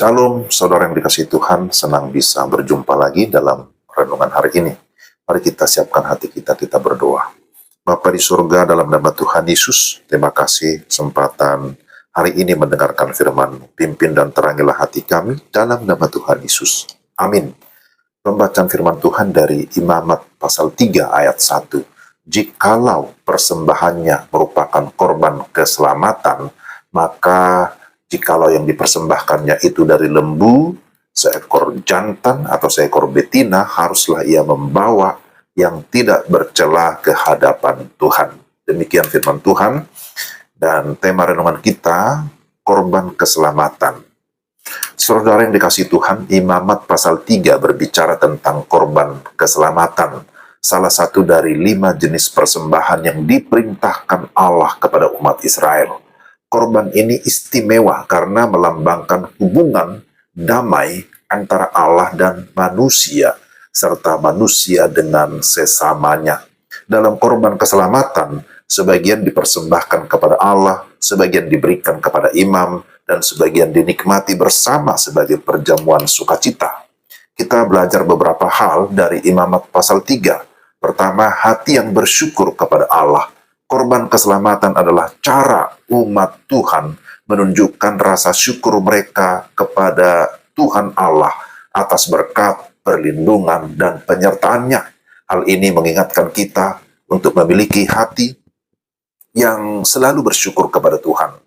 Shalom, saudara yang dikasihi Tuhan, senang bisa berjumpa lagi dalam renungan hari ini. Mari kita siapkan hati kita berdoa. Bapa di surga, dalam nama Tuhan Yesus, terima kasih kesempatan hari ini mendengarkan firman. Pimpin dan terangilah hati kami dalam nama Tuhan Yesus. Amin. Pembacaan firman Tuhan dari Imamat pasal 3 ayat 1. Jikalau persembahannya merupakan korban keselamatan, maka jikalau yang dipersembahkannya itu dari lembu, seekor jantan atau seekor betina, haruslah ia membawa yang tidak bercela ke hadapan Tuhan. Demikian firman Tuhan, dan tema renungan kita, korban keselamatan. Saudara yang dikasihi Tuhan, Imamat pasal 3 berbicara tentang korban keselamatan. Salah satu dari 5 jenis persembahan yang diperintahkan Allah kepada umat Israel. Korban ini istimewa karena melambangkan hubungan damai antara Allah dan manusia, serta manusia dengan sesamanya. Dalam korban keselamatan, sebagian dipersembahkan kepada Allah, sebagian diberikan kepada imam, dan sebagian dinikmati bersama sebagai perjamuan sukacita. Kita belajar beberapa hal dari Imamat pasal 3. Pertama, hati yang bersyukur kepada Allah. Korban keselamatan adalah cara umat Tuhan menunjukkan rasa syukur mereka kepada Tuhan Allah atas berkat, perlindungan, dan penyertaannya. Hal ini mengingatkan kita untuk memiliki hati yang selalu bersyukur kepada Tuhan.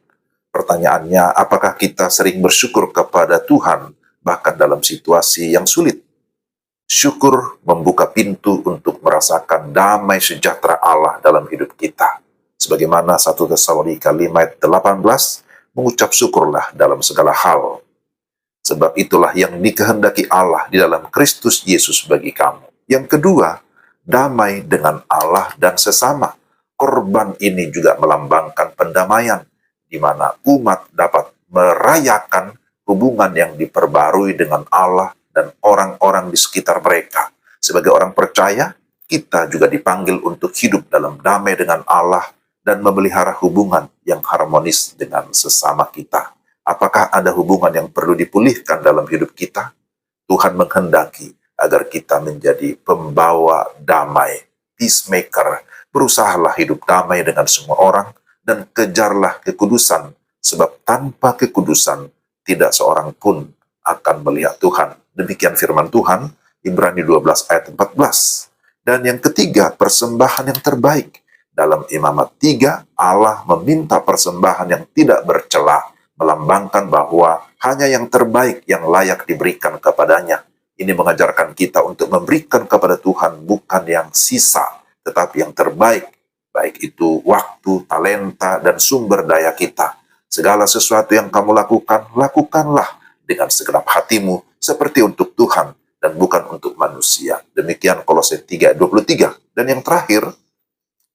Pertanyaannya, apakah kita sering bersyukur kepada Tuhan bahkan dalam situasi yang sulit? Syukur membuka pintu untuk merasakan damai sejahtera Allah dalam hidup kita. Sebagaimana 1 Tesalonika 5 ayat 18, mengucap syukurlah dalam segala hal. Sebab itulah yang dikehendaki Allah di dalam Kristus Yesus bagi kamu. Yang kedua, damai dengan Allah dan sesama. Korban ini juga melambangkan pendamaian, di mana umat dapat merayakan hubungan yang diperbarui dengan Allah dan orang-orang di sekitar mereka. Sebagai orang percaya, kita juga dipanggil untuk hidup dalam damai dengan Allah dan memelihara hubungan yang harmonis dengan sesama kita. Apakah ada hubungan yang perlu dipulihkan dalam hidup kita? Tuhan menghendaki agar kita menjadi pembawa damai, peacemaker. Berusahalah hidup damai dengan semua orang dan kejarlah kekudusan, sebab tanpa kekudusan tidak seorang pun akan melihat Tuhan. Demikian firman Tuhan, Ibrani 12 ayat 14. Dan yang ketiga, persembahan yang terbaik. Dalam Imamat 3, Allah meminta persembahan yang tidak bercela, melambangkan bahwa hanya yang terbaik yang layak diberikan kepadanya. Ini mengajarkan kita untuk memberikan kepada Tuhan bukan yang sisa, tetapi yang terbaik, baik itu waktu, talenta, dan sumber daya kita. Segala sesuatu yang kamu lakukan, lakukanlah dengan segenap hatimu, seperti untuk Tuhan dan bukan untuk manusia. Demikian Kolose 3:23. Dan yang terakhir,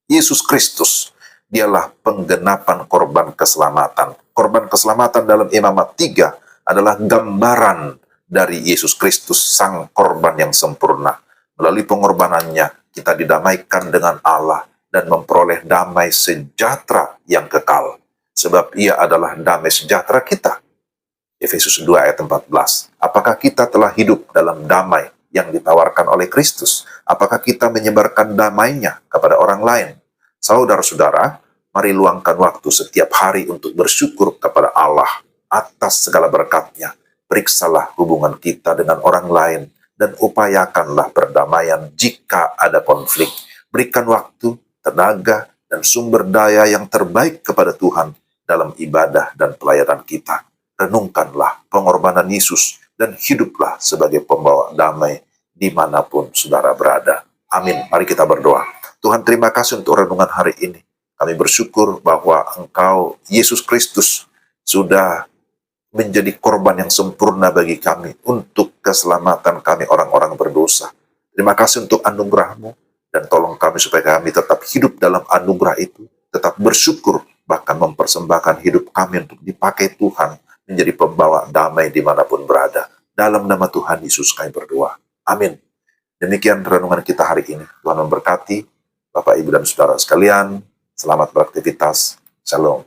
Yesus Kristus, dialah penggenapan korban keselamatan. Korban keselamatan dalam Imamat 3 adalah gambaran dari Yesus Kristus, sang korban yang sempurna. Melalui pengorbanannya, kita didamaikan dengan Allah dan memperoleh damai sejahtera yang kekal. Sebab ia adalah damai sejahtera kita. Efesus 2 ayat 14. Apakah kita telah hidup dalam damai yang ditawarkan oleh Kristus? Apakah kita menyebarkan damainya kepada orang lain? Saudara-saudara, mari luangkan waktu setiap hari untuk bersyukur kepada Allah atas segala berkat-Nya. Periksalah hubungan kita dengan orang lain dan upayakanlah perdamaian jika ada konflik. Berikan waktu, tenaga, dan sumber daya yang terbaik kepada Tuhan dalam ibadah dan pelayanan kita. Renungkanlah pengorbanan Yesus dan hiduplah sebagai pembawa damai dimanapun saudara berada. Amin. Mari kita berdoa. Tuhan, terima kasih untuk renungan hari ini. Kami bersyukur bahwa Engkau, Yesus Kristus, sudah menjadi korban yang sempurna bagi kami untuk keselamatan kami orang-orang berdosa. Terima kasih untuk anugerah-Mu dan tolong kami supaya kami tetap hidup dalam anugerah itu, tetap bersyukur, bahkan mempersembahkan hidup kami untuk dipakai Tuhan menjadi pembawa damai dimanapun berada. Dalam nama Tuhan Yesus kami berdoa. Amin. Demikian renungan kita hari ini. Tuhan memberkati Bapak, Ibu, dan Saudara sekalian. Selamat beraktivitas. Shalom.